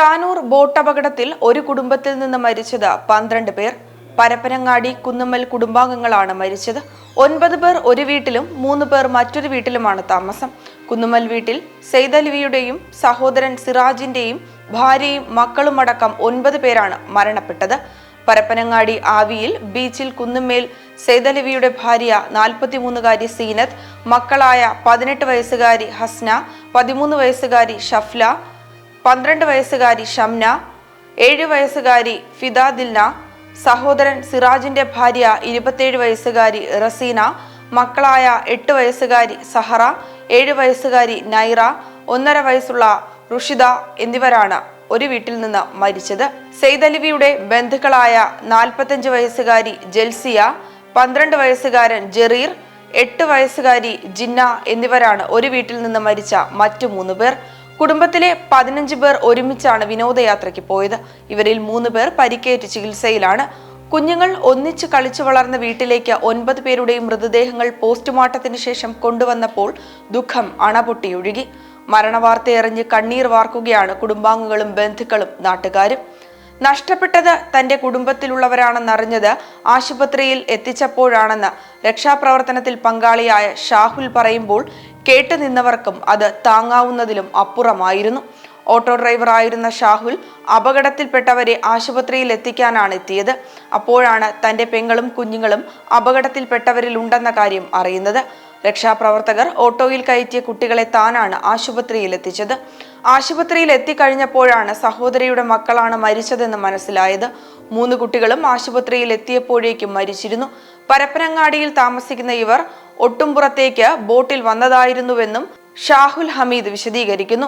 Tanur boat അപകടത്തിൽ ഒരു കുടുംബത്തിൽ നിന്ന് മരിച്ചത് 12 പേർ. പരപ്പനങ്ങാടി കുന്നുമ്മൽ കുടുംബാംഗങ്ങളാണ് മരിച്ചത്. 9 പേർ ഒരു വീട്ടിലും 3 പേർ മറ്റൊരു വീട്ടിലുമാണ് താമസം. കുന്നുമ്മൽ വീട്ടിൽ സെയ്തലവിയുടെയും സഹോദരൻ സിറാജിന്റെയും ഭാര്യയും മക്കളുമടക്കം 9 പേരാണ് മരണപ്പെട്ടത്. പരപ്പനങ്ങാടി ആവിയിൽ ബീച്ചിൽ കുന്നുമ്മേൽ സെയ്തലവിയുടെ ഭാര്യ 43-കാരി സീനത്ത്, മക്കളായ 18 വയസ്സുകാരി ഹസ്ന, 13 വയസ്സുകാരി ഷഫ്ല, 12 വയസ്സുകാരി ഷംന, 7 വയസ്സുകാരി ഫിദാദിൽന, സഹോദരൻ സിറാജിന്റെ ഭാര്യ 27 വയസ്സുകാരി റസീന, മക്കളായ 8 വയസ്സുകാരി സഹറ, 7 വയസ്സുകാരി നൈറ, 1.5 വയസ്സുള്ള റുഷിദ എന്നിവരാണ് ഒരു വീട്ടിൽ നിന്ന് മരിച്ചത്. സെയ്തലവിയുടെ ബന്ധുക്കളായ 45 വയസ്സുകാരി ജൽസിയ, 12 വയസ്സുകാരൻ ജറീർ, 8 വയസ്സുകാരി ജിന്ന എന്നിവരാണ് ഒരു വീട്ടിൽ നിന്ന് മരിച്ച മറ്റു 3 പേർ. കുടുംബത്തിലെ 15 പേർ ഒരുമിച്ചാണ് വിനോദയാത്രയ്ക്ക് പോയത്. ഇവരിൽ 3 പേർ പരിക്കേറ്റ് ചികിത്സയിലാണ്. കുഞ്ഞുങ്ങൾ ഒന്നിച്ച് കളിച്ചു വളർന്ന വീട്ടിലേക്ക് 9 പേരുടെയും മൃതദേഹങ്ങൾ പോസ്റ്റ്മോർട്ടത്തിന് ശേഷം കൊണ്ടുവന്നപ്പോൾ ദുഃഖം അണപൊട്ടിയൊഴുകി. മരണവാർത്തയറിഞ്ഞ് കണ്ണീർ വാർക്കുകയാണ് കുടുംബാംഗങ്ങളും ബന്ധുക്കളും നാട്ടുകാരും. നഷ്ടപ്പെട്ടത് തന്റെ കുടുംബത്തിലുള്ളവരാണെന്നറിഞ്ഞത് ആശുപത്രിയിൽ എത്തിച്ചപ്പോഴാണെന്ന് രക്ഷാപ്രവർത്തനത്തിൽ പങ്കാളിയായ ഷാഹുൽ പറയുമ്പോൾ കേട്ടുനിന്നവർക്കും അത് താങ്ങാവുന്നതിലും അപ്പുറമായിരുന്നു. ഓട്ടോ ഡ്രൈവറായിരുന്ന ഷാഹുൽ അപകടത്തിൽപ്പെട്ടവരെ ആശുപത്രിയിൽ എത്തിക്കാനാണ് എത്തിയത്. അപ്പോഴാണ് തന്റെ പെങ്ങളും കുഞ്ഞുങ്ങളും അപകടത്തിൽപ്പെട്ടവരിലുണ്ടെന്ന കാര്യം അറിയുന്നത്. രക്ഷാപ്രവർത്തകർ ഓട്ടോയിൽ കയറ്റിയ കുട്ടികളെ താനാണ് ആശുപത്രിയിൽ എത്തിച്ചത്. ആശുപത്രിയിൽ എത്തിക്കഴിഞ്ഞപ്പോഴാണ് സഹോദരിയുടെ മക്കളാണ് മരിച്ചതെന്ന് മനസ്സിലായത്. 3 കുട്ടികളും ആശുപത്രിയിൽ എത്തിയപ്പോഴേക്കും മരിച്ചിരുന്നു. പരപ്പനങ്ങാടിയിൽ താമസിക്കുന്ന ഇവർ ഒട്ടുംപുറത്തേക്ക് ബോട്ടിൽ വന്നതായിരുന്നുവെന്നും ഷാഹുൽ ഹമീദ് വിശദീകരിക്കുന്നു.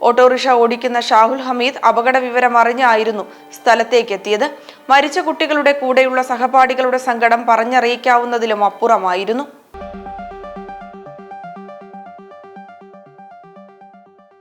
ഓട്ടോറിക്ഷ ഓടിക്കുന്ന ഷാഹുൽ ഹമീദ് അപകട വിവരം അറിഞ്ഞായിരുന്നു സ്ഥലത്തേക്ക് എത്തിയത്. മരിച്ച കുട്ടികളുടെ കൂടെയുള്ള സഹപാഠികളുടെ സങ്കടം പറഞ്ഞറിയിക്കാവുന്നതിലും അപ്പുറമായിരുന്നു.